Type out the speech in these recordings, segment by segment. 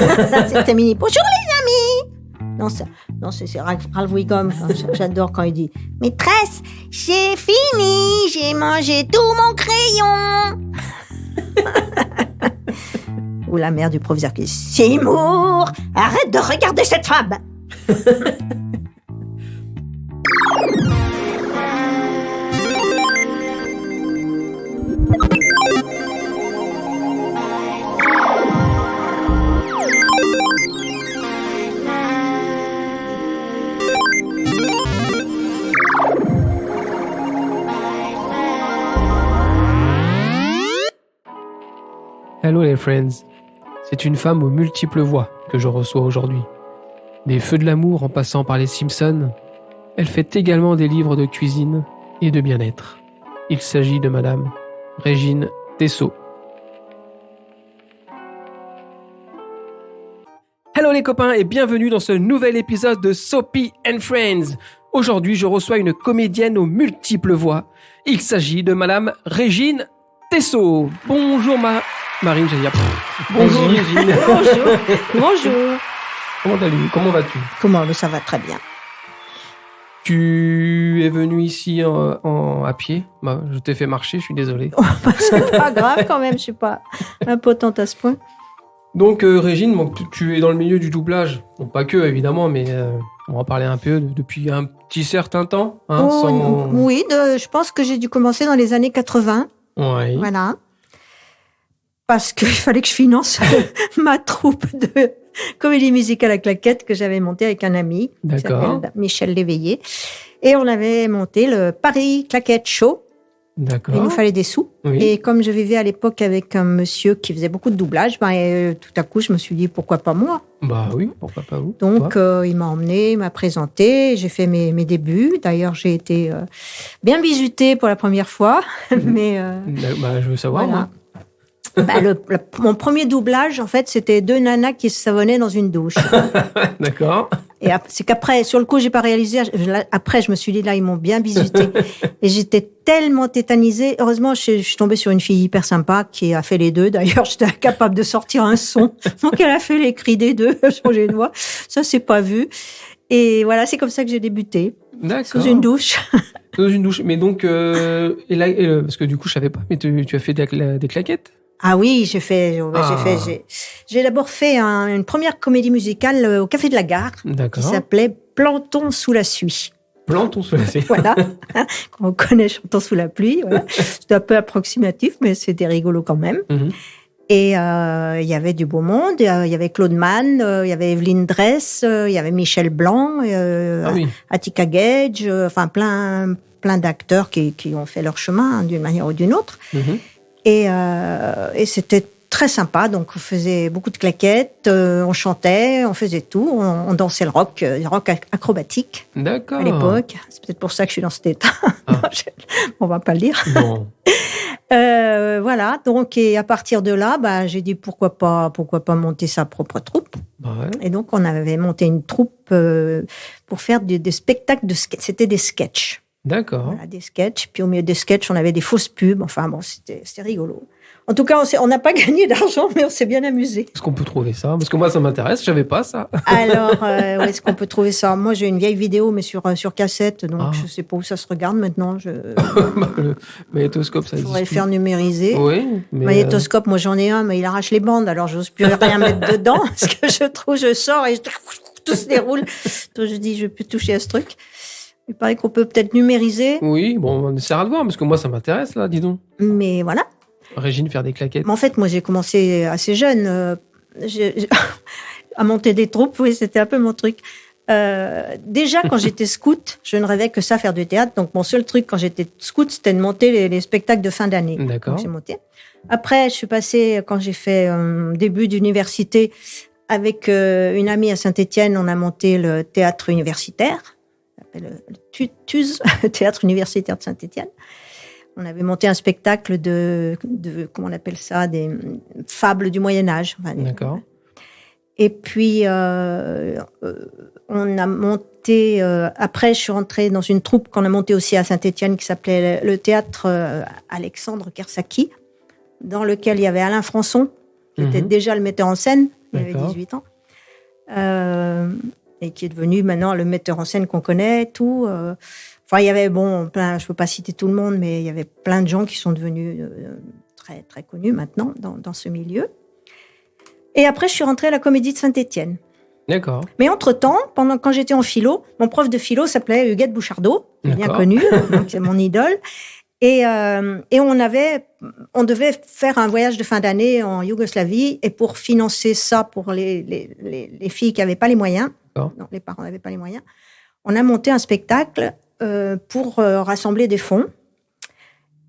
Ça, c'était mini. Bonjour les amis. Non, c'est Ralph Wiggum. J'adore quand il dit maîtresse, j'ai fini, j'ai mangé tout mon crayon. Ou la mère du proviseur qui dit Seymour, arrête de regarder cette femme. Hello les friends, c'est une femme aux multiples voix que je reçois aujourd'hui. Des feux de l'amour en passant par les Simpsons, elle fait également des livres de cuisine et de bien-être. Il s'agit de Madame Régine Tessot. Hello les copains et bienvenue dans ce nouvel épisode de Soapy and Friends. Aujourd'hui je reçois une comédienne aux multiples voix. Il s'agit de Madame Régine Tessot. Bonjour Marine, j'allais dire. Bonjour Régine. Bonjour. Comment vas-tu? Comment ça va très bien. Tu es venue ici à pied. Je t'ai fait marcher, je suis désolé. C'est pas grave quand même, je suis pas impotente à ce point. Donc Régine, tu es dans le milieu du doublage. Bon, pas que évidemment, mais on va en parler un peu depuis un petit certain temps. Oui, je pense que j'ai dû commencer dans les années 80. Oui. Voilà. Parce qu'il fallait que je finance ma troupe de comédie musicale à claquettes que j'avais montée avec un ami. D'accord. Qui s'appelle Michel Léveillé. Et on avait monté le Paris Claquette Show. D'accord. Il nous fallait des sous. Oui. Et comme je vivais à l'époque avec un monsieur qui faisait beaucoup de doublage, tout à coup, je me suis dit, pourquoi pas moi? Bah oui, pourquoi pas vous? Donc, il m'a emmené, il m'a présenté, j'ai fait mes débuts. D'ailleurs, j'ai été bien bisutée pour la première fois. Mais, je veux savoir, voilà. moi. Mon premier doublage, en fait, c'était deux nanas qui se savonnaient dans une douche. D'accord. Et c'est qu'après, sur le coup, j'ai pas réalisé. Après, je me suis dit, là, ils m'ont bien bisuté. Et j'étais tellement tétanisée. Heureusement, je suis tombée sur une fille hyper sympa qui a fait les deux. D'ailleurs, j'étais incapable de sortir un son. Donc, elle a fait les cris des deux, changer de voix. Ça, c'est pas vu. Et voilà, c'est comme ça que j'ai débuté. D'accord. Sous une douche. Sous une douche. Mais donc, parce que du coup, je savais pas, mais tu as fait des claquettes? Ah oui, j'ai d'abord fait une première comédie musicale au Café de la Gare. D'accord. Qui s'appelait Planton sous la suie. Planton sous la suie. Voilà. On connaît Chanton sous la pluie. Voilà. C'était un peu approximatif, mais c'était rigolo quand même. Mm-hmm. Et il y avait du beau monde. Il y avait Claude Mann, il y avait Evelyne Dress, il y avait Michel Blanc, Attica Gage, enfin plein d'acteurs qui ont fait leur chemin d'une manière ou d'une autre. Mm-hmm. Et c'était très sympa. Donc, on faisait beaucoup de claquettes, on chantait, on faisait tout. On dansait le rock acrobatique. D'accord. À l'époque. C'est peut-être pour ça que je suis dans cet état. Ah. On va pas le dire. Non. Voilà. Donc, et à partir de là, j'ai dit pourquoi pas monter sa propre troupe. Ouais. Et donc, on avait monté une troupe pour faire des spectacles c'était des sketchs. D'accord. Voilà, des sketchs. Puis au milieu des sketchs, on avait des fausses pubs. Enfin bon, c'était rigolo. En tout cas, on n'a pas gagné d'argent, mais on s'est bien amusé. Est-ce qu'on peut trouver ça? Parce que moi, ça m'intéresse. Je savais pas ça. Alors, où est-ce qu'on peut trouver ça? Moi, j'ai une vieille vidéo, mais sur cassette, donc je sais pas où ça se regarde maintenant. Le magnétoscope, ça existe. Faudrait le faire numériser. Oui. Mais magnétoscope, moi j'en ai un, mais il arrache les bandes, alors j'ose plus rien mettre dedans parce que je sors et tout se déroule. Donc je dis, je vais plus toucher à ce truc. Il paraît qu'on peut peut-être numériser. Oui, bon, on essaiera de voir, parce que moi, ça m'intéresse, là, dis donc. Mais voilà. Régine, faire des claquettes. Mais en fait, moi, j'ai commencé assez jeune à monter des troupes. Oui, c'était un peu mon truc. Déjà, quand j'étais scout, je ne rêvais que ça, faire du théâtre. Donc, mon seul truc, quand j'étais scout, c'était de monter les spectacles de fin d'année. D'accord. Donc, j'ai monté. Après, je suis passée, quand j'ai fait début d'université, avec une amie à Saint-Étienne, on a monté le théâtre universitaire. Le TUS, le théâtre universitaire de Saint-Étienne. On avait monté un spectacle de comment on appelle ça, des fables du Moyen-Âge. Enfin, d'accord. Et puis, on a monté... après, je suis rentrée dans une troupe qu'on a montée aussi à Saint-Étienne qui s'appelait le théâtre Alexandre Kersaki, dans lequel il y avait Alain Françon, qui était déjà le metteur en scène, il avait 18 ans. Et qui est devenu maintenant le metteur en scène qu'on connaît, tout. Il y avait, plein, je ne peux pas citer tout le monde, mais il y avait plein de gens qui sont devenus très, très connus maintenant dans ce milieu. Et après, je suis rentrée à la Comédie de Saint-Étienne. D'accord. Mais entre-temps, quand j'étais en philo, mon prof de philo s'appelait Huguette Bouchardot, bien connu, donc c'est mon idole. Et on devait faire un voyage de fin d'année en Yougoslavie, et pour financer ça pour les filles qui n'avaient pas les moyens, non, les parents n'avaient pas les moyens, on a monté un spectacle pour rassembler des fonds.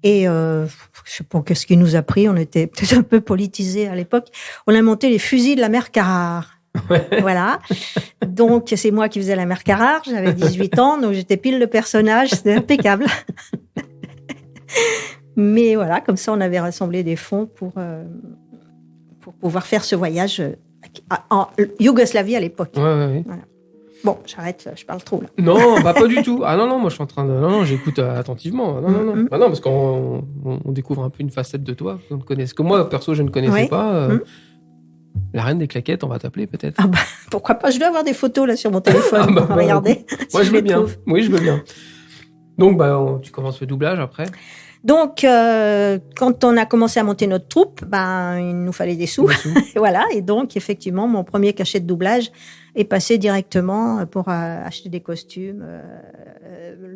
Et je sais pas qu'est-ce qui nous a pris, on était peut-être un peu politisés à l'époque. On a monté les fusils de la mère Carrare. Ouais. Voilà. Donc c'est moi qui faisais la mère Carrare, j'avais 18 ans, donc j'étais pile le personnage, c'était impeccable. Mais voilà, comme ça on avait rassemblé des fonds pour pouvoir faire ce voyage en Yougoslavie à l'époque. Ouais. Voilà. Bon, j'arrête, je parle trop là. Non, pas du tout. Ah non, moi je suis en train de... Non, j'écoute attentivement. Non. Ah non, parce qu'on découvre un peu une facette de toi qu'on ne connaisse. Que moi, perso, je ne connaissais pas. La reine des claquettes, on va t'appeler peut-être. Ah bah, pourquoi pas, je dois avoir des photos là sur mon téléphone. Regardez. Moi, je veux bien. Oui, je veux bien. Donc, tu commences le doublage après. Donc, quand on a commencé à monter notre troupe, il nous fallait des sous. Voilà. Et donc, effectivement, mon premier cachet de doublage est passé directement pour acheter des costumes,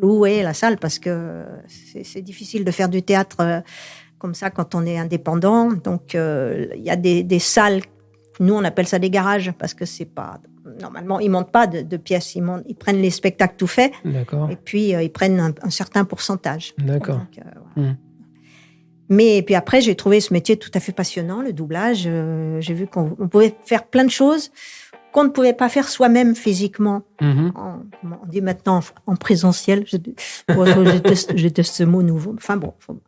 louer la salle, parce que c'est difficile de faire du théâtre comme ça quand on est indépendant. Donc, il y a des salles, nous on appelle ça des garages, parce que c'est pas... Normalement, ils montent pas de pièces, ils prennent les spectacles tout faits. D'accord. Et puis, ils prennent un certain pourcentage. D'accord. Donc, voilà. Mais puis après, j'ai trouvé ce métier tout à fait passionnant, le doublage. J'ai vu qu'on pouvait faire plein de choses qu'on ne pouvait pas faire soi-même physiquement. Comment on dit maintenant en présentiel. Je déteste ce mot nouveau. Enfin bon, faut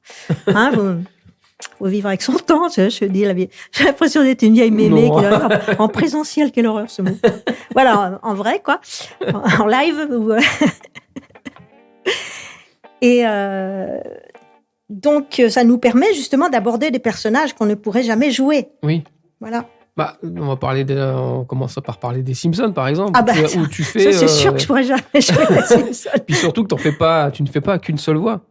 vivre avec son temps. Je dis la vie. J'ai l'impression d'être une vieille mémé. En présentiel, quelle horreur ce mot. Voilà, en vrai quoi, en live. Et donc ça nous permet justement d'aborder des personnages qu'on ne pourrait jamais jouer. Oui. Voilà. On commence par parler des Simpsons, par exemple. Où tu fais. Ça, c'est sûr que je pourrais jamais jouer les Simpsons. Puis surtout que tu ne fais pas qu'une seule voix.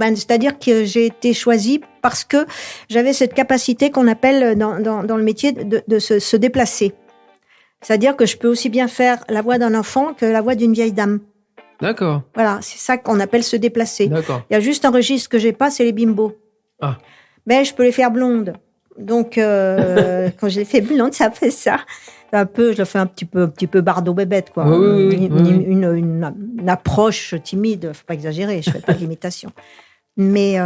C'est-à-dire que j'ai été choisie parce que j'avais cette capacité qu'on appelle dans le métier de se déplacer. C'est-à-dire que je peux aussi bien faire la voix d'un enfant que la voix d'une vieille dame. D'accord. Voilà, c'est ça qu'on appelle se déplacer. D'accord. Il y a juste un registre que j'ai pas, c'est les bimbos. Ah. Mais je peux les faire blondes. Donc, quand je les fais blondes, ça fait ça. Je le fais un petit peu Bardot Bébête, quoi. Oui. Une approche timide, faut pas exagérer, je fais pas d'imitation. Mais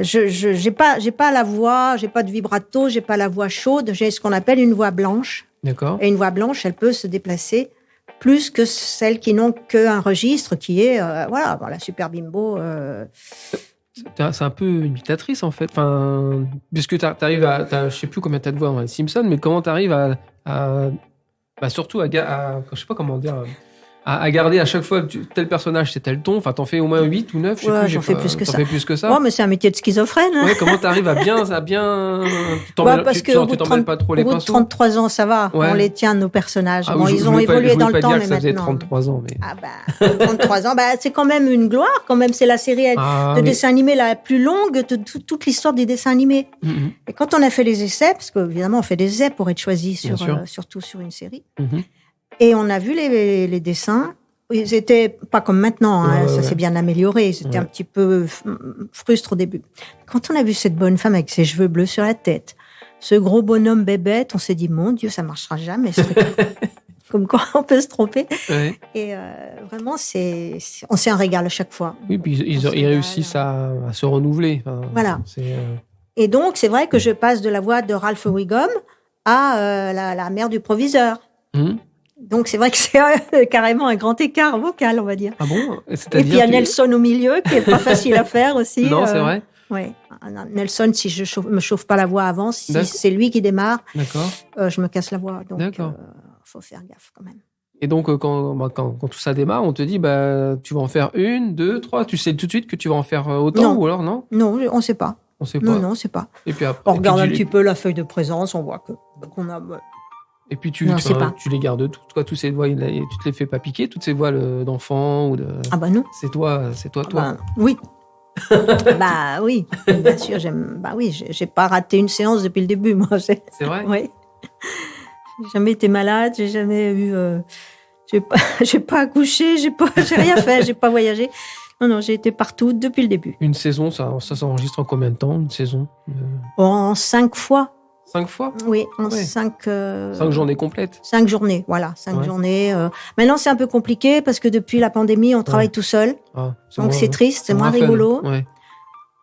j'ai pas la voix, j'ai pas de vibrato, j'ai pas la voix chaude, j'ai ce qu'on appelle une voix blanche. D'accord. Et une voix blanche, elle peut se déplacer plus que celles qui n'ont qu'un registre qui est la super bimbo. C'est un peu imitatrice en fait, puisque t'arrives je sais plus combien t'as de voix dans les Simpsons, mais comment t'arrives surtout je sais pas comment dire, à garder à chaque fois tel personnage c'est tel ton, enfin t'en fais au moins 8 ou 9, je sais plus, j'en fais plus que ça. T'en fais plus que ça. Ouais, mais c'est un métier de schizophrène. Hein. Ouais, comment t'arrives à bien tu t'emmêles pas trop les pinceaux. Au bout de 33 ans, ça va, on les tient nos personnages. Ils ont évolué dans le temps, mais ça faisait maintenant. 33 ans, mais. 33 ans, c'est quand même une gloire, quand même, c'est la série de dessins animés la plus longue de toute l'histoire des dessins animés. Et quand on a fait les essais, parce qu'évidemment on fait des essais pour être choisi surtout sur une série. Et on a vu les dessins. Ils étaient pas comme maintenant, ça s'est bien amélioré. C'était un petit peu frustre au début. Quand on a vu cette bonne femme avec ses cheveux bleus sur la tête, ce gros bonhomme bébête, on s'est dit, mon Dieu, ça marchera jamais. Comme quoi, on peut se tromper. Ouais. Et vraiment, c'est un régal à chaque fois. Oui, puis ils réussissent à se renouveler. Voilà. Et donc, c'est vrai que je passe de la voix de Ralph Wiggum à la mère du proviseur. Donc, c'est vrai que c'est carrément un grand écart vocal, on va dire. Ah bon? Et puis, il y a Nelson au milieu, qui est pas facile à faire aussi. Non, c'est vrai? Oui. Nelson, si je me chauffe pas la voix avant, si c'est lui qui démarre, je me casse la voix. Donc, faut faire gaffe quand même. Et donc, quand tout ça démarre, on te dit, tu vas en faire 1, 2, 3. Tu sais tout de suite que tu vas en faire autant, ou alors non? Non, on sait pas. On sait pas. Non, on sait pas. Et puis après, on regarde un petit peu la feuille de présence, on voit qu'on a... Et puis tu les gardes toutes, toi, toutes ces voiles, tu te les fais pas piquer, toutes ces voiles d'enfants ou de... Ah bah non. C'est toi. Bah, oui. Bah oui, bien sûr, j'ai pas raté une séance depuis le début, moi. C'est vrai? Oui. J'ai jamais été malade, j'ai jamais eu... j'ai pas accouché, j'ai rien fait, j'ai pas voyagé. Non, j'ai été partout depuis le début. Une saison, ça s'enregistre en combien de temps, une saison? En 5 fois. 5 fois? Oui, en 5... 5 journées complètes? 5 journées, voilà, 5 journées. Maintenant, c'est un peu compliqué parce que depuis la pandémie, on travaille tout seul. Donc, c'est triste, c'est moins rigolo. Ouais.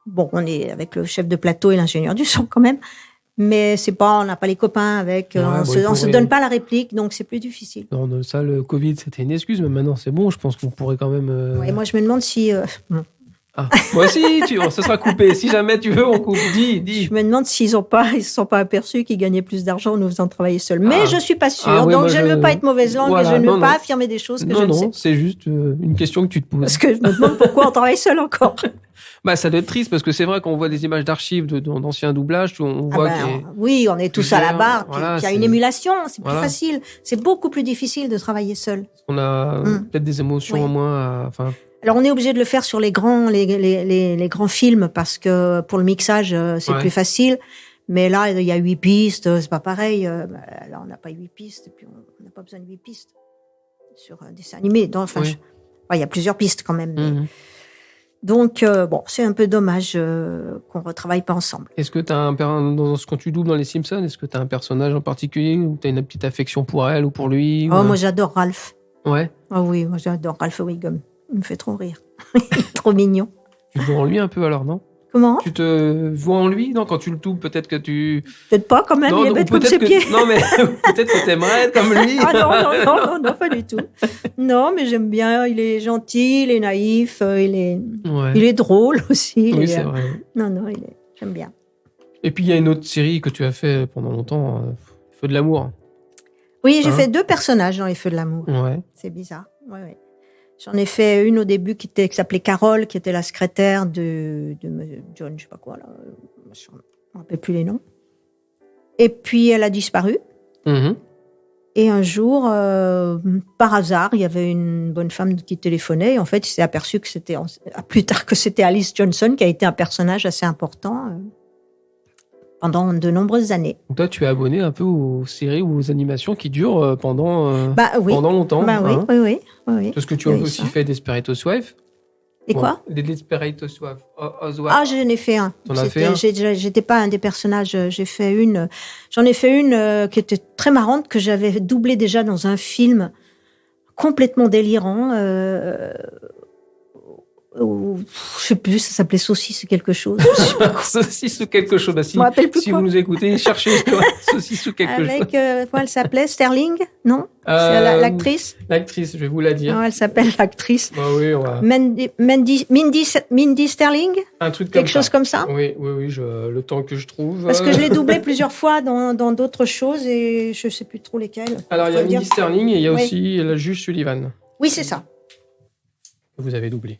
Bon, on est avec le chef de plateau et l'ingénieur du son quand même. Mais on n'a pas les copains avec, on se donne pas la réplique, donc c'est plus difficile. Non, ça, le Covid, c'était une excuse, mais maintenant, c'est bon. Je pense qu'on pourrait quand même... Ouais, moi, je me demande si... Moi aussi, ça sera coupé. Si jamais tu veux, on coupe. Dis. Je me demande s'ils se sont pas aperçus qu'ils gagnaient plus d'argent en nous faisant travailler seuls. Mais je suis pas sûre. Donc je ne veux pas être mauvaise langue et je ne veux pas affirmer des choses que je ne sais. Non, c'est juste une question que tu te poses. Parce que je me demande pourquoi on travaille seul encore. Bah, ça doit être triste parce que c'est vrai qu'on voit des images d'archives d'anciens doublages, on voit oui, on est tous à la barre, qu'il y a une émulation, c'est plus facile. C'est beaucoup plus difficile de travailler seul. On a peut-être des émotions en moins. Alors, on est obligé de le faire sur les grands films parce que pour le mixage, c'est plus facile. Mais là, il y a 8 pistes, c'est pas pareil. Là, on n'a pas 8 pistes et puis on n'a pas besoin de 8 pistes sur un dessin animé. Donc, il y a plusieurs pistes quand même. Donc, c'est un peu dommage qu'on retravaille pas ensemble. Est-ce que quand tu doubles dans les Simpsons, est-ce que tu as un personnage en particulier ou tu as une petite affection pour elle ou pour lui? Moi, j'adore Ralph. Ouais. Ah oui, moi, j'adore Ralph Wiggum. Il me fait trop rire. Il est trop mignon. Tu te vois en lui un peu alors, non? Comment? Tu te vois en lui? Non, quand tu le doubles, peut-être que tu... Peut-être pas quand même, il est bête comme ses pieds. Non, mais peut-être que t'aimerais être comme lui. Non, pas du tout. Non, mais j'aime bien, il est gentil, il est naïf, il est drôle aussi. Oui, c'est vrai. Non, j'aime bien. Et puis il y a une autre série que tu as fait pendant longtemps, Feux de l'amour. Oui, j'ai fait 2 personnages dans Les Feux de l'amour. Ouais. C'est bizarre. Ouais. J'en ai fait une au début qui s'appelait Carole, qui était la secrétaire de John, je sais pas quoi, là. Je ne me rappelle plus les noms. Et puis, elle a disparu. Et un jour, par hasard, il y avait une bonne femme qui téléphonait. Et en fait, il s'est aperçu que plus tard, que c'était Alice Johnson, qui a été un personnage assez important pendant de nombreuses années. Donc toi, tu es abonné un peu aux séries ou aux animations qui durent pendant longtemps. Oui. Parce que tu as aussi fait Desperate Housewives. Et quoi? Desperate Housewives. J'en ai fait un. T'en as fait un? J'étais pas un des personnages. J'en ai fait une qui était très marrante, que j'avais doublée déjà dans un film complètement délirant. Je sais plus, ça s'appelait Saucisse ou quelque chose. Saucisse ou quelque chose. Je me rappelle plus. Si vous nous écoutez, cherchez Saucisse ou quelque chose. Avec, comment elle s'appelait? Sterling? Non? C'est l'actrice? L'actrice, je vais vous la dire. Non, elle s'appelle l'actrice. Oui, Mindy Sterling? Un truc comme ça. Quelque chose comme ça? Oui, le temps que je trouve. Parce que je l'ai doublée plusieurs fois dans d'autres choses et je sais plus trop lesquelles. Alors, il y a Mindy Sterling et il y a aussi la juge Sullivan. Oui, c'est ça. Vous avez doublé.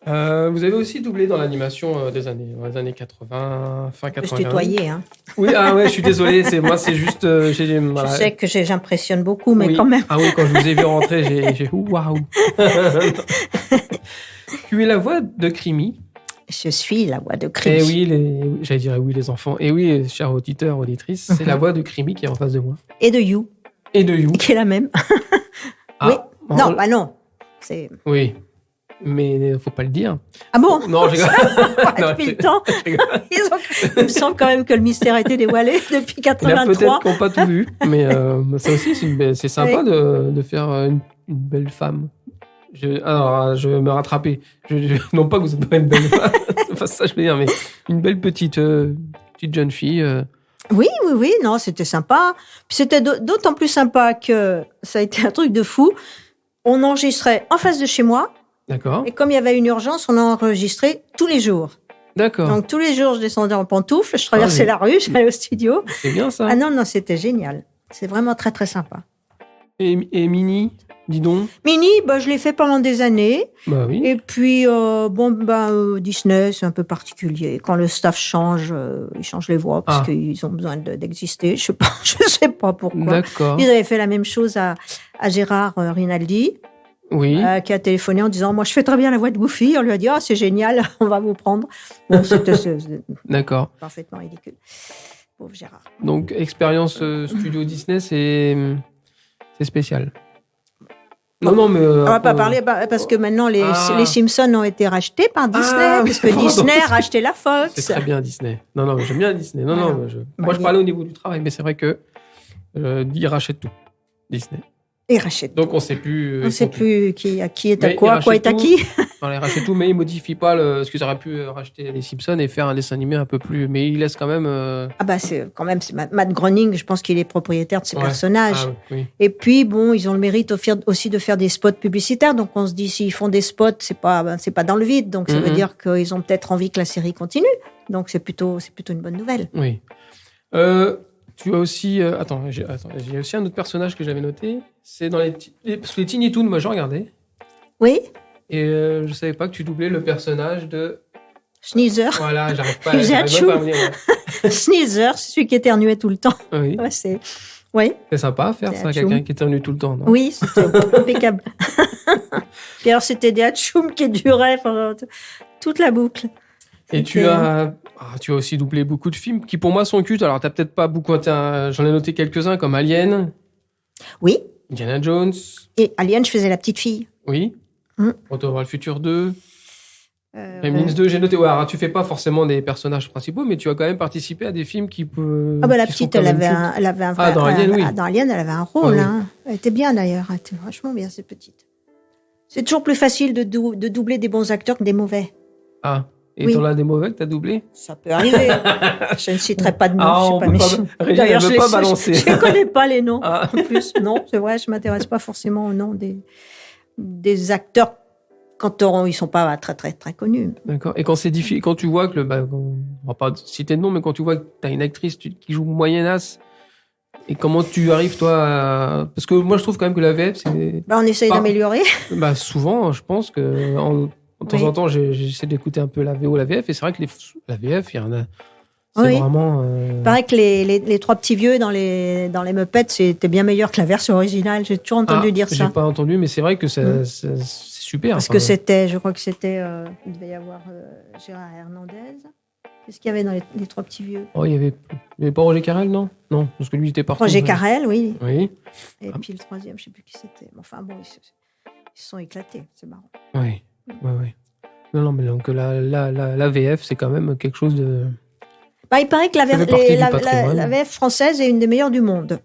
Vous avez aussi doublé dans l'animation des années 80, fin 80. Je tutoyais, hein. Oui, je suis désolé, c'est juste... Je sais que j'impressionne beaucoup, mais quand même. Ah oui, quand je vous ai vu rentrer, j'ai waouh. Tu es la voix de Crimi. Je suis la voix de Crimi. Et oui, j'allais dire oui les enfants. Et oui, chers auditeurs, auditrices, c'est la voix de Crimi qui est en face de moi. Et de You. Qui est la même. Oui. Non. C'est... Oui. Mais il ne faut pas le dire. Ah bon? Non, j'ai depuis le temps. Il me semble quand même que le mystère a été dévoilé depuis 83. Il y a peut-être qu'on n'a pas tout vu, mais ça aussi, c'est sympa de faire une belle femme. Je vais me rattraper. Non pas que vous n'êtes pas une belle femme, enfin, ça je veux dire, mais une belle petite jeune fille. Oui, non, c'était sympa. Puis c'était d'autant plus sympa que ça a été un truc de fou. On enregistrait en face de chez moi. D'accord. Et comme il y avait une urgence, on a enregistré tous les jours. D'accord. Donc tous les jours, je descendais en pantoufles, je traversais la rue, j'allais au studio. C'est bien ça. Ah non, c'était génial. C'est vraiment très très sympa. Et Minnie, Dis donc. Minnie, je l'ai fait pendant des années. Bah oui. Et puis, Disney, c'est un peu particulier. Quand le staff change, ils changent les voix parce qu'ils ont besoin d'exister. Je sais pas pourquoi. D'accord. Ils avaient fait la même chose à Gérard Rinaldi. Oui. Qui a téléphoné en disant, moi, je fais très bien la voix de Goofy. On lui a dit, c'est génial, on va vous prendre. Bon, c'était D'accord. Parfaitement ridicule. Pauvre Gérard. Donc, expérience studio Disney, c'est spécial. Non, mais... on va pas parler, parce que maintenant, les Simpsons ont été rachetés par Disney, parce que Disney a racheté la Fox. C'est très bien, Disney. Non, j'aime bien Disney. Moi, je parlais au niveau du travail, mais c'est vrai que ils rachètent tout, Disney. Ils rachètent. Donc, on sait plus... On ne sait plus qui est à quoi est à qui. Ils rachètent tout, mais ils modifient pas ce qu'ils auraient pu racheter les Simpsons et faire un dessin animé un peu plus... Mais ils laissent quand même... c'est Matt Groening, je pense qu'il est propriétaire de ces personnages. Oui. Et puis, ils ont le mérite aussi de faire des spots publicitaires. Donc, on se dit, s'ils font des spots, c'est pas dans le vide. Donc, ça veut dire qu'ils ont peut-être envie que la série continue. Donc, c'est plutôt une bonne nouvelle. Oui. Tu as aussi... j'ai aussi un autre personnage que j'avais noté. C'est dans parce que les Tiny Toons, moi, je regardais. Oui. Et je savais pas que tu doublais le personnage de... Schneider. Voilà, j'arrive pas à venir. Schneider, c'est celui qui éternuait tout le temps. Oui. Ouais, c'est sympa à faire, ça, quelqu'un qui éternue tout le temps, non? Oui, c'était impeccable. Et alors, c'était des hatchoums qui duraient pendant toute la boucle. Et tu as aussi doublé beaucoup de films qui, pour moi, sont cultes. Alors, t'as peut-être pas beaucoup... J'en ai noté quelques-uns, comme Alien. Oui. Indiana Jones. Et Alien, je faisais la petite fille. Oui. Retour vers le futur 2. Gremlins 2, j'ai noté. Ouais, alors, tu fais pas forcément des personnages principaux, mais tu as quand même participé à des films qui peuvent... la petite, elle avait un vrai... dans Alien, oui. Dans Alien, elle avait un rôle. Oui. Hein. Elle était bien, d'ailleurs. Elle était vachement bien, cette petite. C'est toujours plus facile de doubler des bons acteurs que des mauvais. Ah. Et t'en as des mauvais que t'as doublés? Ça peut arriver. Je ne citerai pas de nom. D'ailleurs, je ne pas balancer. Je ne connais pas les noms. En plus, non, c'est vrai, je ne m'intéresse pas forcément aux noms des acteurs quand ils ne sont pas très, très, très connus. D'accord. Et quand c'est difficile, quand tu vois que, on ne va pas citer de nom, mais quand tu vois que tu as une actrice qui joue moyennasse, et comment tu arrives, toi, parce que moi, je trouve quand même que la VF, c'est... on essaye d'améliorer. Souvent, je pense que... De temps en temps, j'essaie d'écouter un peu la VO, la VF, et c'est vrai que la VF, il y en a... C'est vraiment... Pareil que les trois petits vieux dans les Muppets, c'était bien meilleur que la version originale. J'ai toujours entendu dire ça. J'ai pas entendu, mais c'est vrai que c'est super. Parce que je crois que c'était... il devait y avoir Gérard Hernandez. Qu'est-ce qu'il y avait dans les trois petits vieux? Il y avait pas Roger Carrel, non? Non, parce que lui, il était partout. Roger Carrel, oui. Oui. Et puis le troisième, je ne sais plus qui c'était. Enfin bon, ils se sont éclatés, c'est marrant. Oui. Non, mais donc la VF, c'est quand même quelque chose de... il paraît que la VF française est une des meilleures du monde.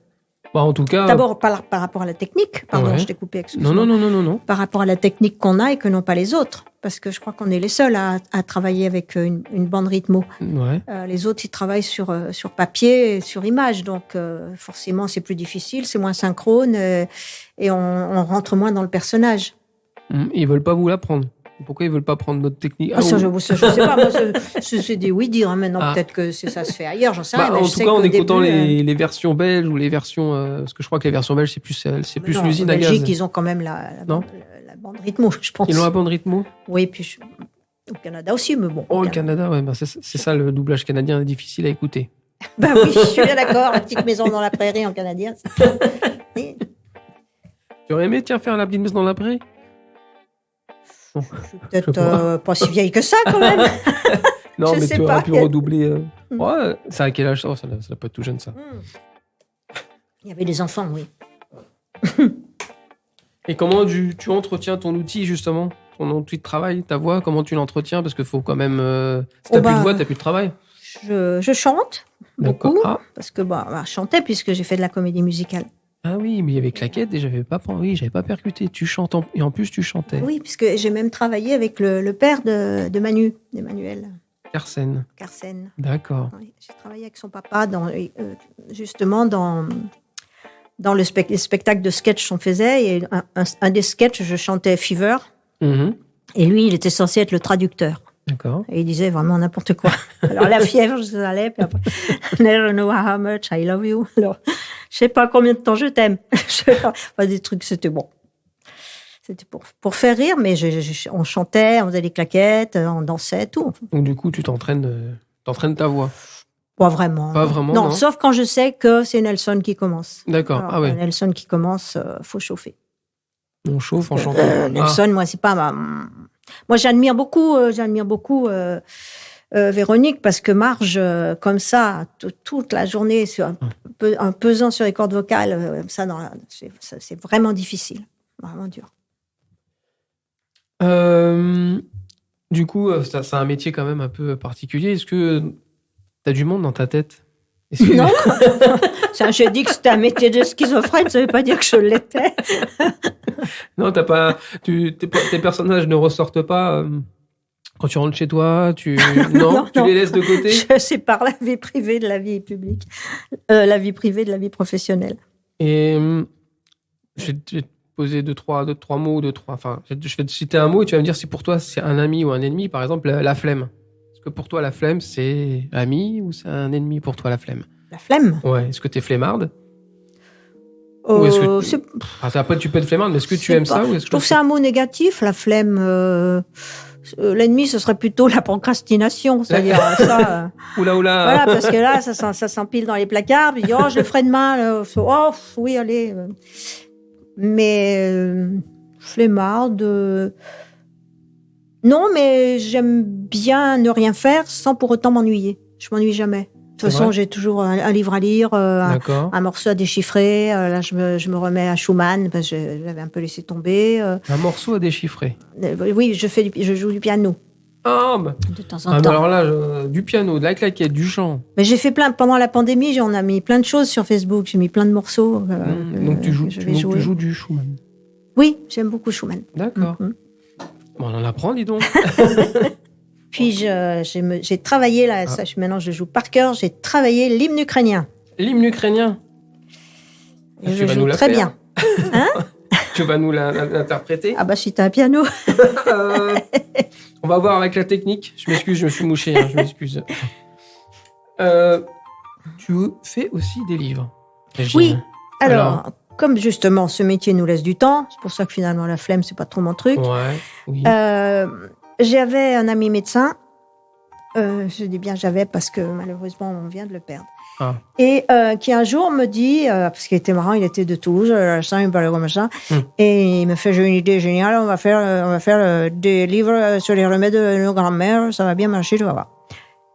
En tout cas... D'abord, par rapport à la technique. Pardon, je t'ai coupé, excuse-moi. Non. Par rapport à la technique qu'on a et que n'ont pas les autres. Parce que je crois qu'on est les seuls à travailler avec une bande rythmo. Ouais. Les autres, ils travaillent sur papier et sur image. Donc, forcément, c'est plus difficile, c'est moins synchrone et on rentre moins dans le personnage. Ils veulent pas vous l'apprendre. Pourquoi ils veulent pas prendre notre technique? Je sais pas. Moi, c'est des oui-dire. Hein. Maintenant, peut-être que ça se fait ailleurs. J'en sais rien. En tout cas, en écoutant les versions belges ou les versions, parce que je crois que les versions belges, c'est plus l'usine à gaz. En Belgique, ils ont quand même la bande rythmo, je pense. Ils ont la bande rythmo. Oui, puis au Canada aussi, mais bon. Au Canada, ouais. C'est ça, le doublage canadien est difficile à écouter. Oui, je suis bien d'accord. La petite maison dans la prairie en canadien. Tu aurais aimé, faire la petite maison dans la prairie? Je suis peut-être pas si vieille que ça, quand même. Non, mais tu aurais pu redoubler. Ouais, c'est à quel âge? Ça doit pas être tout jeune, ça. Il y avait des enfants, oui. Et comment tu entretiens ton outil, justement? Ton outil de travail, ta voix, comment tu l'entretiens? Parce qu'il faut quand même... si t'as plus de voix, t'as plus de travail. Je chante beaucoup, parce que je chantais puisque j'ai fait de la comédie musicale. Ah oui, mais il y avait Claquette et j'avais pas percuté. Tu chantes et en plus tu chantais. Oui, puisque j'ai même travaillé avec le père de Manu, d'Emmanuel. Carsen. D'accord. Oui, j'ai travaillé avec son papa justement dans les spectacles de sketch qu'on faisait. Et un des sketchs, je chantais Fever. Mm-hmm. Et lui, il était censé être le traducteur. D'accord. Et il disait vraiment n'importe quoi. Alors la fièvre, ça allait. Puis après, never know how much I love you. Alors, je sais pas combien de temps je t'aime. Je sais pas. Des trucs, c'était bon. C'était pour faire rire, mais on chantait, on faisait des claquettes, on dansait, tout. Donc du coup, tu t'entraînes ta voix. Pas vraiment. Pas vraiment, non. non. Sauf quand je sais que c'est Nelson qui commence. D'accord. Alors, Ah ouais. Nelson qui commence, faut chauffer. On chauffe en chantant. Nelson, moi, c'est pas Moi, j'admire beaucoup Véronique, parce que Marge, comme ça, toute la journée, en pesant sur les cordes vocales, c'est vraiment difficile. Vraiment dur. Du coup, c'est un métier quand même un peu particulier. Est-ce que tu as du monde dans ta tête? Non. J'ai dit que c'était un métier de schizophrène, ça ne veut pas dire que je l'étais. Non, tes personnages ne ressortent pas quand tu rentres chez toi. Non, tu les laisses de côté. Je sépare la vie privée de la vie publique, la vie privée de la vie professionnelle. Et je vais te poser deux, trois mots, enfin, je vais te citer un mot et tu vas me dire si pour toi c'est un ami ou un ennemi. Par exemple, la flemme. Est-ce que pour toi la flemme c'est ami ou c'est un ennemi pour toi la flemme? La flemme? Ouais. Est-ce que t'es flemmarde? Ou est-ce que après tu peux être flemmarde, mais est-ce que tu aimes ça ou je trouve que c'est un mot négatif, la flemme. L'ennemi, ce serait plutôt la procrastination, c'est-à-dire ça. Oula. Voilà, parce que là, ça s'empile dans les placards. Puis je le ferai demain. Oui, allez. Mais flemmarde. Non, mais j'aime bien ne rien faire sans pour autant m'ennuyer. Je m'ennuie jamais. De toute façon, j'ai toujours un livre à lire, un morceau à déchiffrer. Là, je me remets à Schumann, parce que j'avais un peu laissé tomber. Un morceau à déchiffrer? Oui, je joue du piano. Ah, de temps en temps. Alors là, du piano, de la claquette, du chant. Mais j'ai fait pendant la pandémie, on a mis plein de choses sur Facebook. J'ai mis plein de morceaux. Donc tu joues du Schumann? Oui, j'aime beaucoup Schumann. D'accord. Bon, on en apprend, dis donc. Puis j'ai travaillé, là, maintenant je joue par cœur, j'ai travaillé l'hymne ukrainien. L'hymne ukrainien? Je joue très bien. Hein? Tu vas nous l'interpréter? Ah bah si t'as un piano. On va voir avec la technique. Je m'excuse, je me suis mouché, je m'excuse. Tu fais aussi des livres, Régine. Oui, alors, comme justement ce métier nous laisse du temps, c'est pour ça que finalement la flemme, c'est pas trop mon truc. Ouais, oui. J'avais un ami médecin, je dis bien j'avais parce que malheureusement on vient de le perdre. Et qui un jour me dit, parce qu'il était marrant, il était de Toulouse, il parlait comme ça, et il me fait, j'ai une idée géniale, on va faire des livres sur les remèdes de nos grands-mères, ça va bien marcher, tu vas voir.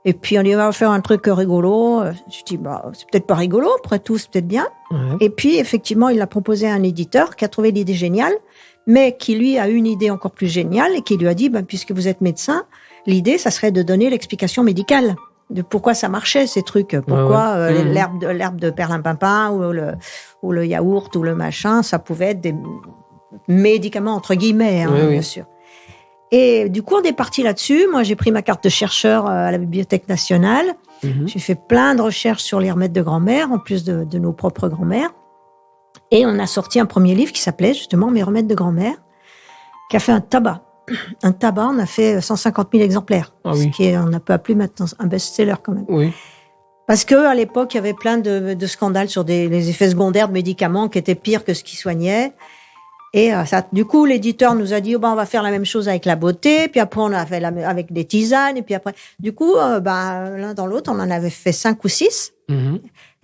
Et puis on dit, on va faire un truc rigolo. Je dis, c'est peut-être pas rigolo, après tout, c'est peut-être bien. Ouais. Et puis effectivement, il l'a proposé à un éditeur qui a trouvé l'idée géniale, mais qui lui a une idée encore plus géniale et qui lui a dit, puisque vous êtes médecin, l'idée, ça serait de donner l'explication médicale de pourquoi ça marchait, ces trucs, pourquoi l'herbe de perlimpinpin ou le yaourt ou le machin, ça pouvait être des médicaments entre guillemets, bien sûr. Et du coup, on est parti là-dessus. Moi, j'ai pris ma carte de chercheur à la Bibliothèque nationale. J'ai fait plein de recherches sur les remèdes de grand-mère, en plus de nos propres grand-mères. Et on a sorti un premier livre qui s'appelait justement Mes remèdes de grand-mère, qui a fait un tabac. Un tabac, on a fait 150 000 exemplaires. Ce qui est, on n'a pas appelé maintenant un best-seller quand même. Oui. Parce que à l'époque, il y avait plein de scandales sur les effets secondaires de médicaments qui étaient pires que ce qui soignait. Et du coup, l'éditeur nous a dit, on va faire la même chose avec la beauté. Puis après, on a fait avec des tisanes. Et puis après, du coup, l'un dans l'autre, on en avait fait 5 ou 6.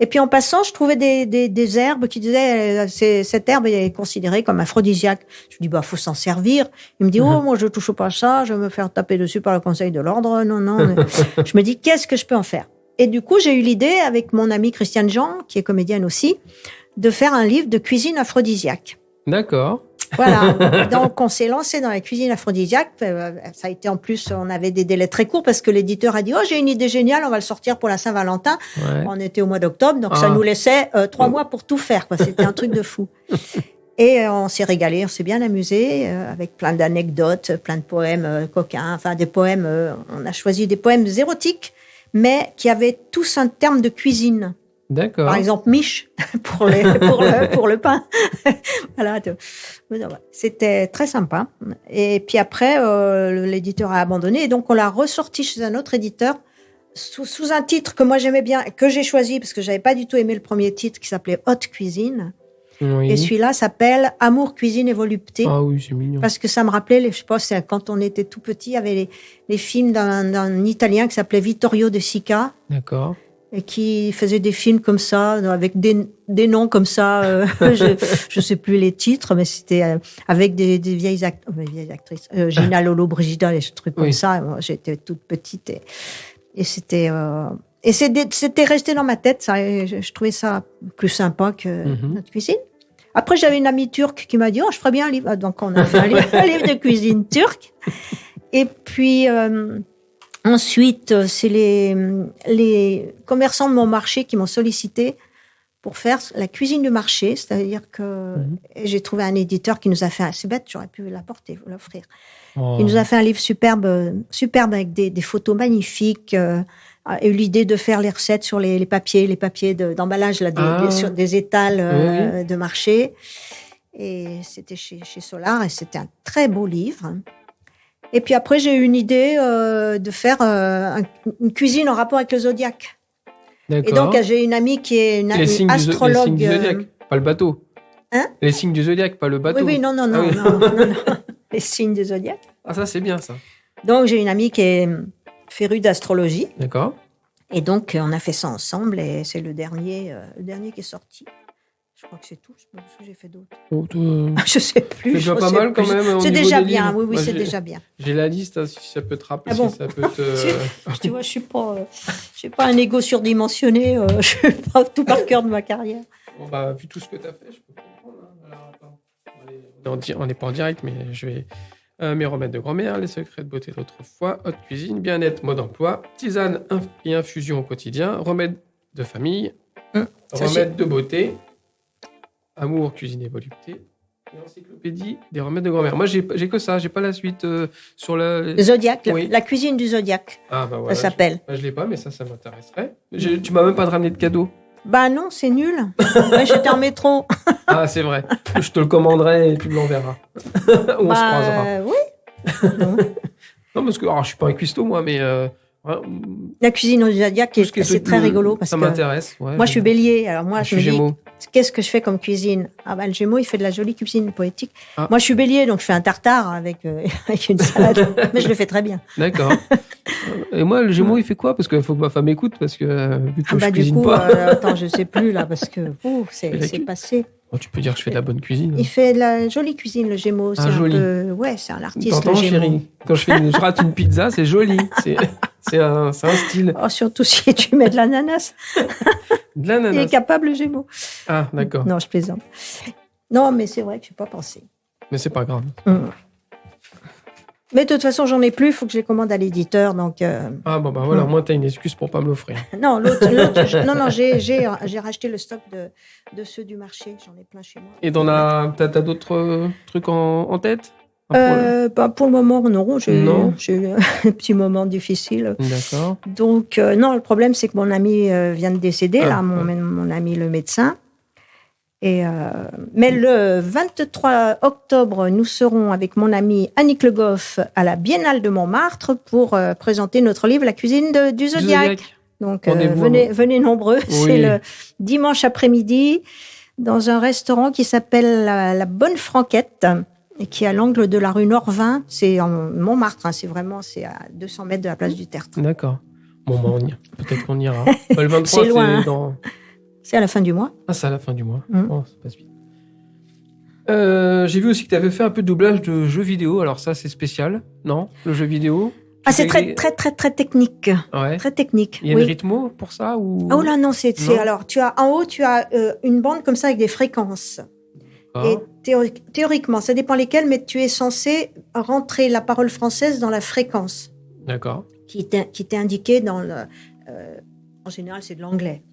Et puis en passant, je trouvais des herbes qui disaient, cette herbe est considérée comme aphrodisiaque. Je dis, faut s'en servir. Il me dit, moi, je touche pas à ça. Je vais me faire taper dessus par le Conseil de l'Ordre. Non. Je me dis, qu'est-ce que je peux en faire? Et du coup, j'ai eu l'idée, avec mon amie Christiane Jean, qui est comédienne aussi, de faire un livre de cuisine aphrodisiaque. D'accord. Voilà. Donc, on s'est lancé dans la cuisine aphrodisiaque. Ça a été en plus, on avait des délais très courts parce que l'éditeur a dit, j'ai une idée géniale, on va le sortir pour la Saint-Valentin. Ouais. On était au mois d'octobre, donc ça nous laissait 3 mois pour tout faire, quoi. C'était un truc de fou. Et on s'est régalé, on s'est bien amusé, avec plein d'anecdotes, plein de poèmes coquins, enfin des poèmes, on a choisi des poèmes érotiques, mais qui avaient tous un terme de cuisine. D'accord. Par exemple, miche pour le pain. Voilà. C'était très sympa. Et puis après, l'éditeur a abandonné. Et donc, on l'a ressorti chez un autre éditeur sous un titre que moi j'aimais bien, que j'ai choisi parce que j'avais pas du tout aimé le premier titre qui s'appelait Haute Cuisine. Oui. Et celui-là s'appelle Amour, cuisine et volupté. Ah oui, c'est mignon. Parce que ça me rappelait, je sais pas, quand on était tout petit, il y avait les films d'un Italien qui s'appelait Vittorio De Sica. D'accord. Et qui faisait des films comme ça, avec des noms comme ça. Je sais plus les titres, mais c'était avec des vieilles actrices. Gina Lollobrigida, des trucs comme ça. Moi, j'étais toute petite et c'était resté dans ma tête. Ça, et je trouvais ça plus sympa que notre cuisine. Après, j'avais une amie turque qui m'a dit, je ferais bien un livre. Donc, on a fait un livre de cuisine turque. Et puis, ensuite, c'est les commerçants de mon marché qui m'ont sollicité pour faire la cuisine du marché. C'est-à-dire que j'ai trouvé un éditeur qui nous a fait, c'est bête, j'aurais pu l'apporter, vous l'offrir. Oh. Il nous a fait un livre superbe avec des photos magnifiques. Et l'idée de faire les recettes sur les papiers d'emballage là, sur des étals de marché. Et c'était chez Solar et c'était un très beau livre. Et puis après, j'ai eu une idée de faire une cuisine en rapport avec le zodiaque. D'accord. Et donc, j'ai une amie qui est une astrologue. Les signes du zodiaque, pas le bateau. Hein? Les signes du zodiaque, pas le bateau. Oui, non. Les signes du zodiaque. Ah, ça, c'est bien, ça. Donc, j'ai une amie qui est férue d'astrologie. D'accord. Et donc, on a fait ça ensemble et c'est le dernier qui est sorti. Je crois que c'est tout. Je sais pas ce que j'ai fait d'autre. Je sais plus. C'est déjà pas mal quand même. C'est déjà bien. Oui, c'est déjà bien. J'ai la liste hein, si ça peut te rappeler. Si ça peut te... Tu vois, je suis pas un ego surdimensionné. Je suis pas tout par cœur de ma carrière. Bon, bah, vu tout ce que tu as fait, je peux comprendre. Hein. Alors, attends. On n'est pas en direct, mais je vais. Mes remèdes de grand-mère, les secrets de beauté d'autrefois, haute cuisine, bien-être, mode emploi, tisane et infusion au quotidien, remèdes de famille, remèdes de beauté, amour, cuisine et volupté, et encyclopédie des remèdes de grand-mère. Moi, j'ai que ça, j'ai pas la suite sur le Zodiaque, la cuisine du zodiaque. Ah, bah voilà. Ça s'appelle. Je l'ai pas, mais ça m'intéresserait. Tu m'as même pas ramené de cadeau. Bah non, c'est nul. Ouais, j'étais en métro. Ah, c'est vrai. Je te le commanderai et tu me l'enverras. On se croisera. Oui. Non, parce que je suis pas un cuistot, moi, mais... La cuisine au zodiaque, c'est très rigolo. Parce ça m'intéresse. Ouais, moi, je suis bélier. Alors moi, je me Gémeaux. dis, qu'est-ce que je fais comme cuisine? Ah bah, le Gémeaux, il fait de la jolie cuisine poétique. Ah. Moi, je suis bélier, donc je fais un tartare avec une salade. Mais je le fais très bien. D'accord. Et moi, le Gémeaux, il fait quoi? Parce qu'il faut que ma femme écoute, parce que vu que je cuisine pas. Attends, je sais plus, là, parce que c'est passé. Oh, tu peux dire que je fais de la bonne cuisine. Il fait de la jolie cuisine, le Gémeaux. C'est joli. Ouais, c'est un artiste. T'entends, le Gémeaux. chérie? Quand je rate une pizza, c'est joli. C'est un style. Oh, surtout si tu mets de l'ananas. De l'ananas. Il est capable, le Gémeaux. Ah, d'accord. Non, je plaisante. Non, mais c'est vrai que je n'ai pas pensé. Mais c'est pas grave. Mais de toute façon, j'en ai plus. Il faut que je les commande à l'éditeur. Donc, Ah, bon, bah voilà, au moins, tu as une excuse pour pas me l'offrir. Non, non, j'ai racheté le stock de ceux du marché. J'en ai plein chez moi. Et t'as d'autres trucs en tête? Pour le moment, non. J'ai eu un petit moment difficile. D'accord. Donc, non, le problème, c'est que mon ami vient de décéder, mon ami le médecin. Mais le 23 octobre, nous serons avec mon ami Annick Le Goff à la Biennale de Montmartre pour présenter notre livre La cuisine du Zodiaque. Donc, venez nombreux. Oui. C'est le dimanche après-midi dans un restaurant qui s'appelle la Bonne Franquette et qui est à l'angle de la rue Norvin. C'est en Montmartre. Hein, c'est à 200 mètres de la place du Tertre. D'accord. Bon, peut-être qu'on ira. Le 23, c'est loin. C'est à la fin du mois. Ah, c'est à la fin du mois. Oh, ça passe vite. J'ai vu aussi que tu avais fait un peu de doublage de jeux vidéo. Alors ça, c'est spécial, non? Le jeu vidéo? Ah, c'est très technique. Ouais. Très technique. Il y a une rythmo pour ça ou... Oh là, non, alors, en haut, tu as une bande comme ça avec des fréquences. Et théoriquement, ça dépend lesquelles, mais tu es censé rentrer la parole française dans la fréquence. D'accord. Qui t'est indiquée dans en général, c'est de l'anglais.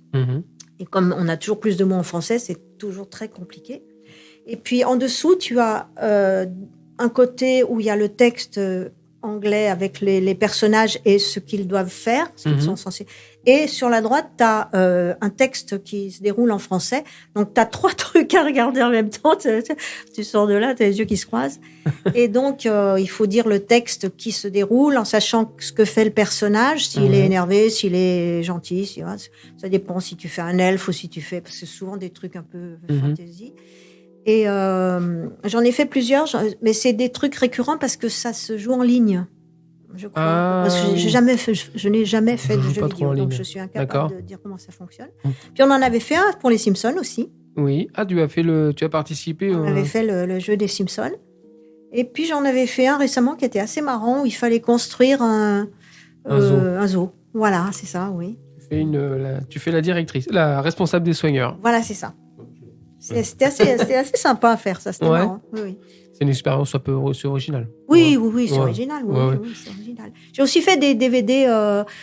Et comme on a toujours plus de mots en français, c'est toujours très compliqué. Et puis en dessous, tu as un côté où il y a le texte anglais avec les personnages et ce qu'ils doivent faire, ce qu'ils sont censés. Et sur la droite, tu as un texte qui se déroule en français. Donc, tu as 3 trucs à regarder en même temps. Tu sors de là, tu as les yeux qui se croisent. Et donc, il faut dire le texte qui se déroule en sachant ce que fait le personnage, s'il est énervé, s'il est gentil. Ça dépend si tu fais un elfe ou si tu fais... Parce que c'est souvent des trucs un peu fantasy. Et j'en ai fait plusieurs, mais c'est des trucs récurrents parce que ça se joue en ligne. Je crois. Parce que je n'ai jamais fait de jeux vidéo, donc je suis incapable de dire comment ça fonctionne. Puis on en avait fait un pour les Simpsons aussi. Oui. Ah, tu as participé. On avait fait le jeu des Simpsons. Et puis j'en avais fait un récemment qui était assez marrant où il fallait construire un zoo. Voilà, c'est ça, oui. Tu fais la directrice, la responsable des soigneurs. Voilà, c'est ça. C'était assez sympa à faire, ça. C'était marrant. Oui. C'est une expérience un peu aussi originale. Oui, c'est original. Oui, c'est original. J'ai aussi fait des DVD.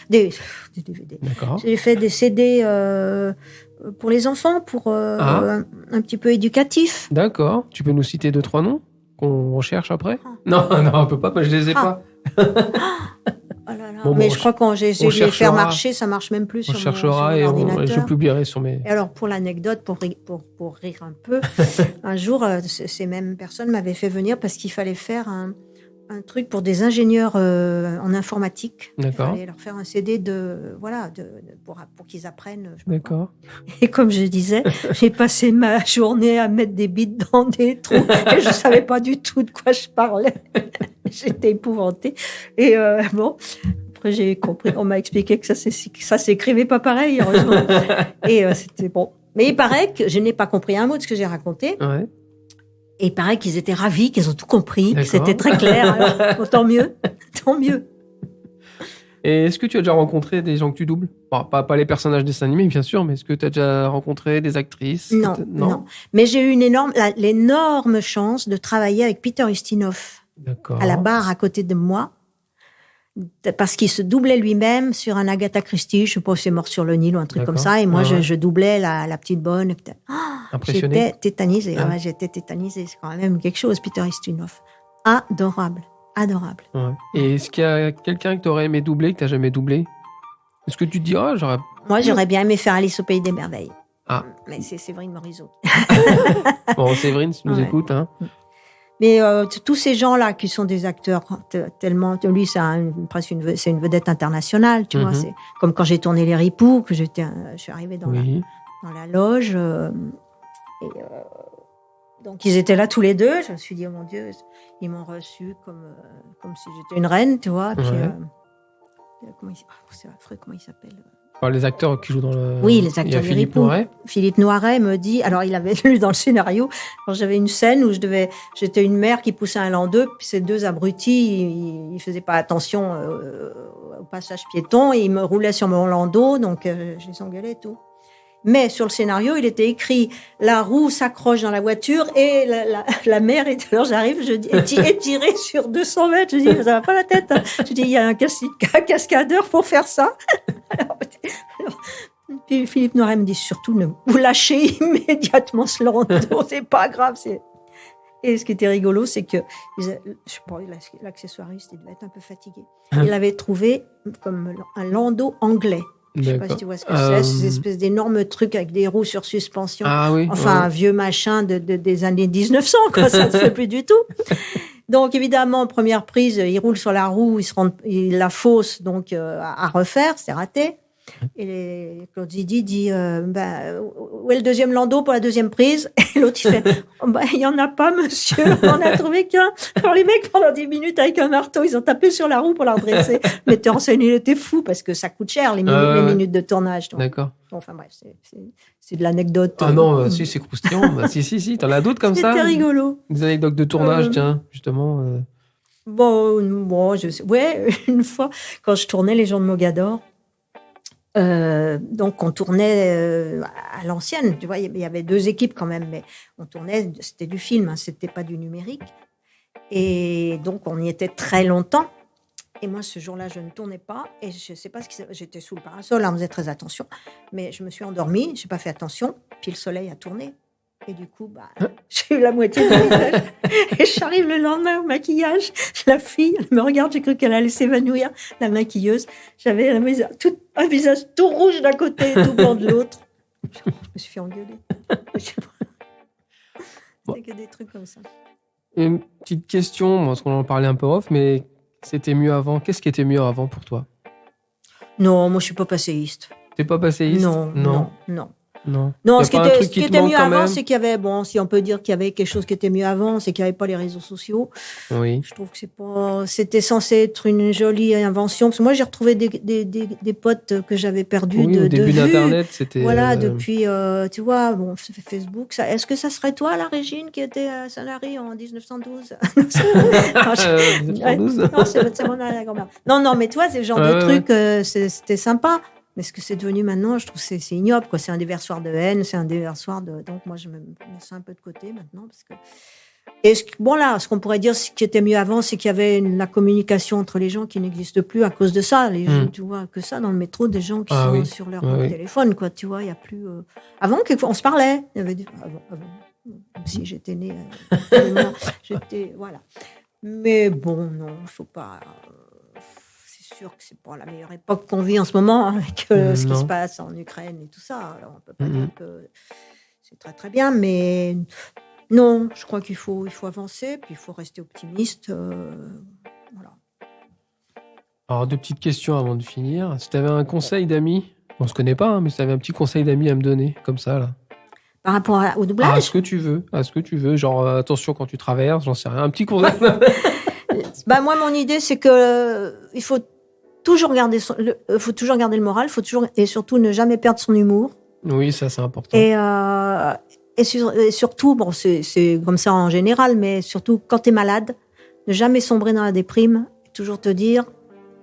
Des DVD. D'accord. J'ai fait des CD pour les enfants, pour un petit peu éducatif. D'accord. Tu peux nous citer 2-3 noms qu'on recherche après? Non, on peut pas, je les ai pas. Oh là là. Mais je crois que j'ai les faire marcher, ça marche même plus sur mon ordinateur. Je publierai sur mes... Et alors, pour l'anecdote, pour rire un peu, un jour, ces mêmes personnes m'avaient fait venir parce qu'il fallait faire un truc pour des ingénieurs en informatique. D'accord. Il fallait leur faire un CD pour qu'ils apprennent. D'accord. Et comme je disais, j'ai passé ma journée à mettre des bits dans des trous et je savais pas du tout de quoi je parlais. J'étais épouvantée. Et après j'ai compris, on m'a expliqué que ça s'écrivait pas pareil, heureusement. Et c'était bon. Mais il paraît que je n'ai pas compris un mot de ce que j'ai raconté. Ouais. Et il paraît qu'ils étaient ravis, qu'ils ont tout compris, que c'était très clair. Alors, tant mieux, tant mieux. Et est-ce que tu as déjà rencontré des gens que tu doubles? Bon, pas les personnages dessins animés, bien sûr, mais est-ce que tu as déjà rencontré des actrices? Non. Mais j'ai eu l'énorme chance de travailler avec Peter Ustinov à la barre à côté de moi, parce qu'il se doublait lui-même sur un Agatha Christie, je sais pas si c'est Mort sur le Nil ou un truc comme ça, et moi je doublais la petite bonne. Impressionnée. J'étais tétanisée, j'étais tétanisée, c'est quand même quelque chose, Peter Ustinov. Adorable. Ouais. Et est-ce qu'il y a quelqu'un que tu aurais aimé doubler, que tu n'as jamais doublé? Est-ce que tu te dis, Moi, j'aurais bien aimé faire Alice au Pays des Merveilles. Ah. Mais c'est Séverine Morisot. Bon, Séverine, si tu nous écoutes, hein. Mais tous ces gens-là qui sont des acteurs tellement... Lui, c'est une vedette internationale, tu vois. C'est comme quand j'ai tourné Les Ripoux, que je suis arrivée dans la loge. Donc, ils étaient là tous les deux. Je me suis dit, oh mon Dieu, ils m'ont reçue comme si j'étais une reine, tu vois. Puis, c'est affreux, comment il s'appelle? Les acteurs qui jouent dans le... Oui, les acteurs. Il y a Philippe Noiret. Philippe Noiret me dit... Alors, il avait lu dans le scénario, quand j'avais une scène où j'étais une mère qui poussait un landau, puis ces deux abrutis, ils faisaient pas attention au passage piéton, et ils me roulaient sur mon landau, donc je les engueulais et tout. Mais sur le scénario, il était écrit la roue s'accroche dans la voiture et la mère est... Alors j'arrive, je dis étirée sur 200 mètres. Je dis, ça va pas la tête. Hein. Je dis, il y a un cascadeur pour faire ça. Alors, puis Philippe Noiret me dit surtout, vous lâchez immédiatement ce landau, c'est pas grave. Et ce qui était rigolo, c'est que je sais pas, l'accessoiriste, il devait être un peu fatigué. Il avait trouvé comme un landau anglais. Je sais pas si tu vois ce que c'est, ces espèces d'énormes trucs avec des roues sur suspension. Ah oui. Enfin, un vieux machin des années 1900, quoi, ça ne se fait plus du tout. Donc, évidemment, première prise, il roule sur la roue, il la fausse, donc, à refaire, c'est raté. Et Claude Zidi dit, où est le deuxième landau pour la deuxième prise? Et l'autre, il fait, il y en a pas, monsieur, on en a trouvé qu'un. Alors, les mecs, pendant 10 minutes, avec un marteau, ils ont tapé sur la roue pour la redresser. Le metteur en scène, il était fou, parce que ça coûte cher, les minutes de tournage. Donc. D'accord. Enfin, bref, c'est de l'anecdote. Ah non, si, c'est croustillant. si, t'en as d'autres comme ça? C'était rigolo. Des anecdotes de tournage, tiens, justement. Bon, je sais. Ouais, une fois, quand je tournais Les gens de Mogador, donc on tournait à l'ancienne, tu vois, il y avait 2 équipes quand même, mais on tournait, c'était du film, hein, c'était pas du numérique, et donc on y était très longtemps. Et moi, ce jour-là, je ne tournais pas, et je sais pas j'étais sous le parasol, on faisait très attention, mais je me suis endormie, j'ai pas fait attention, puis le soleil a tourné. Et du coup, j'ai eu la moitié du visage. Et j'arrive le lendemain au maquillage. La fille, elle me regarde, j'ai cru qu'elle allait s'évanouir. La maquilleuse, j'avais un visage tout rouge d'un côté et tout blanc de l'autre. Je me suis fait engueuler. C'est que des trucs comme ça. Une petite question, parce qu'on en parlait un peu off, mais c'était mieux avant. Qu'est-ce qui était mieux avant pour toi? Non, moi je suis pas passéiste. T'es pas passéiste? Non. Ce qui était mieux avant, c'est qu'il y avait, si on peut dire qu'il y avait quelque chose qui était mieux avant, c'est qu'il n'y avait pas les réseaux sociaux. Oui. Je trouve que c'était censé être une jolie invention. Parce que moi, j'ai retrouvé des potes que j'avais perdus au début d'Internet, c'était. Voilà, depuis, tu vois, Facebook. Est-ce que ça serait toi, la Régine, qui était à Saint-Lary en 1912? 1912? Non, c'est mon grand-mère. Non, mais toi, c'est le genre de truc, c'était sympa. Mais ce que c'est devenu maintenant, je trouve que c'est ignoble, quoi. C'est un déversoir de haine, c'est un déversoir de. Donc moi, je me mets ça un peu de côté maintenant, parce que. Et ce qu'on pourrait dire, ce qui était mieux avant, c'est qu'il y avait la communication entre les gens qui n'existe plus à cause de ça. Les gens, tu vois, que ça dans le métro, des gens qui sont sur leur téléphone, quoi. Tu vois, il y a plus. Avant, on se parlait. Il y avait avant. Si j'étais née, voilà. Mais bon, non, il faut pas. Sûr que c'est pas la meilleure époque qu'on vit en ce moment avec ce qui se passe en Ukraine et tout ça. Alors on peut pas dire que c'est très très bien, mais non, je crois qu'il faut avancer, puis il faut rester optimiste. Voilà. Alors 2 petites questions avant de finir. Si tu avais un conseil d'amis, on se connaît pas, mais si tu avais un petit conseil d'amis à me donner, comme ça là. Par rapport au doublage. À ce que tu veux. Genre attention quand tu traverses, j'en sais rien. Un petit conseil. Moi mon idée c'est que il faut toujours garder le moral, et surtout ne jamais perdre son humour. Oui, ça c'est important. Et surtout, c'est comme ça en général, mais surtout quand t'es malade, ne jamais sombrer dans la déprime, toujours te dire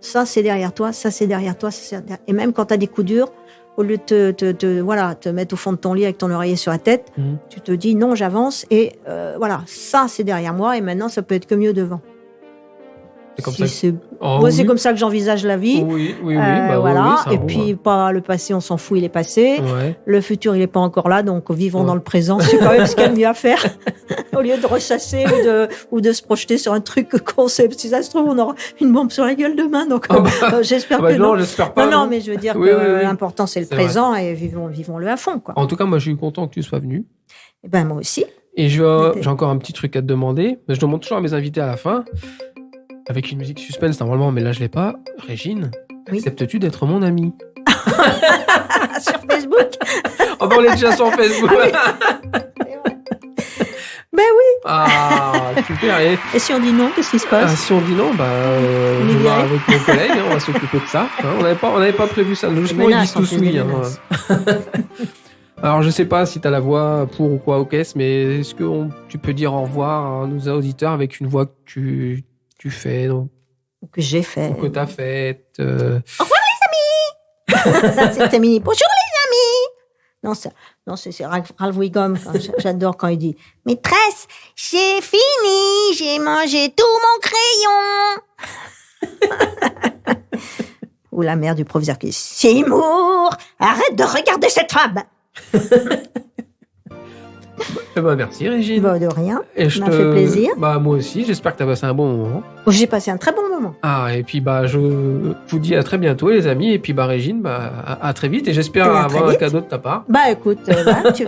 ça c'est derrière toi, ça c'est derrière toi, et même quand t'as des coups durs, au lieu de te mettre au fond de ton lit avec ton oreiller sur la tête, tu te dis non, j'avance et ça c'est derrière moi et maintenant ça peut être que mieux devant. C'est comme ça. C'est comme ça que j'envisage la vie. Oui. Voilà. Et puis, pas le passé, on s'en fout, il est passé. Ouais. Le futur, il est pas encore là, donc vivons dans le présent. C'est quand même ce qu'il y a de mieux à faire. Au lieu de ressasser ou de se projeter sur un truc qu'on sait. Si ça se trouve, on aura une bombe sur la gueule demain. Donc, j'espère que non. J'espère pas. Non, mais je veux dire que l'important, c'est le présent et vivons-le à fond, quoi. En tout cas, moi, je suis content que tu sois venu. Et ben, moi aussi. Et j'ai encore un petit truc à te demander. Je demande toujours à mes invités à la fin. Avec une musique suspense normalement, mais là je l'ai pas. Régine, acceptes-tu d'être mon amie? Sur Facebook? On est déjà sur Facebook. Ben oui. Ah, super. Et si on dit non, qu'est-ce qui se passe? Si on dit non, je vais voir avec mon collègue, on va s'occuper de ça. On n'avait pas prévu ça. Logiquement, ils disent tous oui. Alors, je sais pas si tu as la voix pour ou quoi au caisse, mais est-ce que tu peux dire au revoir à nos auditeurs avec une voix que tu fais, ou que j'ai fait, ou que t'as faite. Au revoir les amis. Ça c'est terminé. Bonjour les amis. Non, c'est Ralph Wiggum. J'adore quand il dit maîtresse, j'ai fini, j'ai mangé tout mon crayon. Ou la mère du professeur qui dit Seymour, arrête de regarder cette femme. Merci Régine. De rien. Ça m'a fait plaisir. Moi aussi, j'espère que tu as passé un bon moment. J'ai passé un très bon moment. Et puis je vous dis à très bientôt les amis. Et puis Régine, à très vite. Et j'espère avoir un cadeau de ta part. Écoute,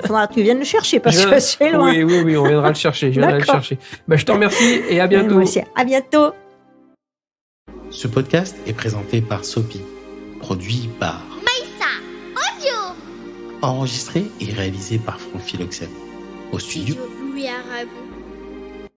faudra que tu viennes le chercher parce que c'est loin. Oui, on viendra le chercher. Je te remercie et à bientôt. Moi aussi, à bientôt. Ce podcast est présenté par Sopi, produit par Maïssa Audio, enregistré et réalisé par Franck Philoxène. Au studio Louis Arabou.